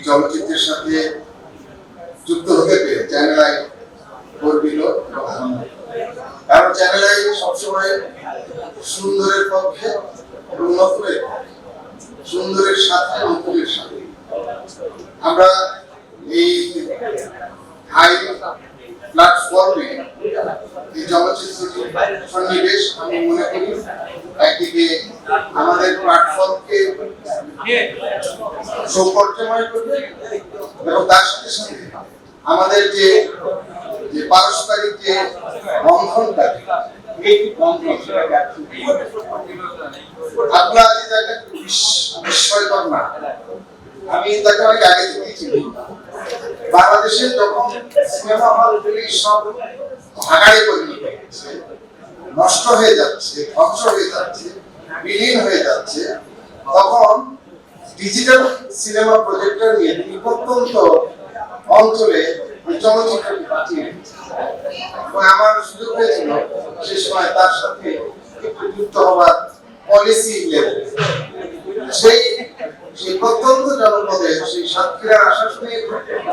চলচ্চিত্রের সাথে যুক্ত হতে পেরে চ্যানেল আই গর্বিত। কারণ চ্যানেল আই সবসময় সুন্দরের পক্ষে এবং নতুনের সুন্দরের সাথে নতুনের সাথে আমরা এই হাই প্ল্যাটফর্মে এই চলচ্চিত্র সন্নিবেশ আমি মনে করি একদিকে আমাদের প্ল্যাটফর্মকে সৌকর্যময় করবে এবং তার সাথে সাথে আমাদের যে পারস্পরিক যে বন্ধনটা এই বন্ধন আপনার যে জায়গায় বিস্ময়কর না, আমি তাকে অনেক আগে থেকেই চিনি। বাংলাদেশে যখন সিনেমা হলগুলি সব ভাগাড়ে পরিণত হচ্ছে, নষ্ট হয়ে যাচ্ছে, ধ্বংস হয়ে যাচ্ছে, বিলীন হয়ে যাচ্ছে, তখন ডিজিটাল সিনেমা প্রজেক্টর নিয়ে তিনি প্রত্যন্ত অঞ্চলে চলচ্চিত্রটি বাঁচিয়ে রেখেছে। এবং আমার সুযোগ হয়েছিল সে সময় তার সাথে একটু যুক্ত হবার পলিসি লেভেলে। সেই প্রত্যন্ত জনপদে সেই সাতক্ষীরার আশাশুনির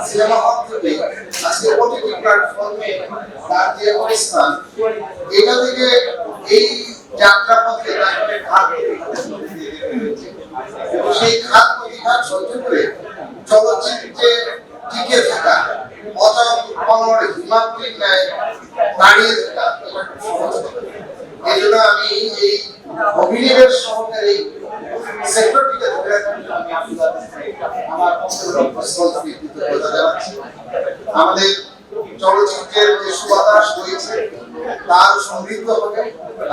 সিনেমা হল থেকে আজকে ওটিটি প্ল্যাটফর্মে তার যে অবস্থান, এটা থেকে এই যাত্রাপথে তাকে ঘাত এবং সেই ঘাত প্রতিঘাত সহ্য করে চলচ্চিত্রে টিকে থাকা অচল হিমাদ্রির ন্যায় দাঁড়িয়ে থাকা এই জন্য আমি এই অভিনয়ের সহকারে এই সেক্টরটিকে ধরে রাখার জন্য আমি আমার কৃতজ্ঞতা জানাচ্ছি। আমাদের চলচ্চিত্রের যে সুবাতাস রয়েছে তার সমৃদ্ধ হবে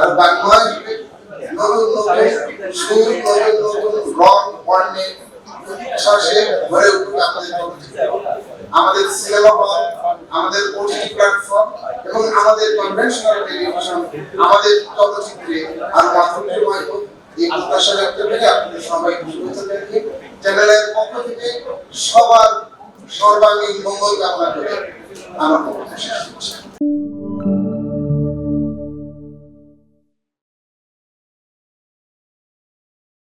আর বাংলায় নতুন নতুন সুর, নতুন নতুন রং বর্ণে উচ্ছ্বাসে ভরে উঠবে আমাদের চলচ্চিত্র। আমাদের সিনেমা হল, আমাদের ওটিটি প্ল্যাটফর্ম এবং আমাদের কনভেনশনাল টেলিভিশন আমাদের চলচ্চিত্রে আরো মাধুর্যময় হোক, এই প্রত্যাশা ব্যক্ত করে আপনাদের সবাইকে শুভেচ্ছা জানিয়ে চ্যানেলের পক্ষ থেকে সবার সর্বাঙ্গীন মঙ্গল কামনা করে আমার বক্তব্য শেষ করছি।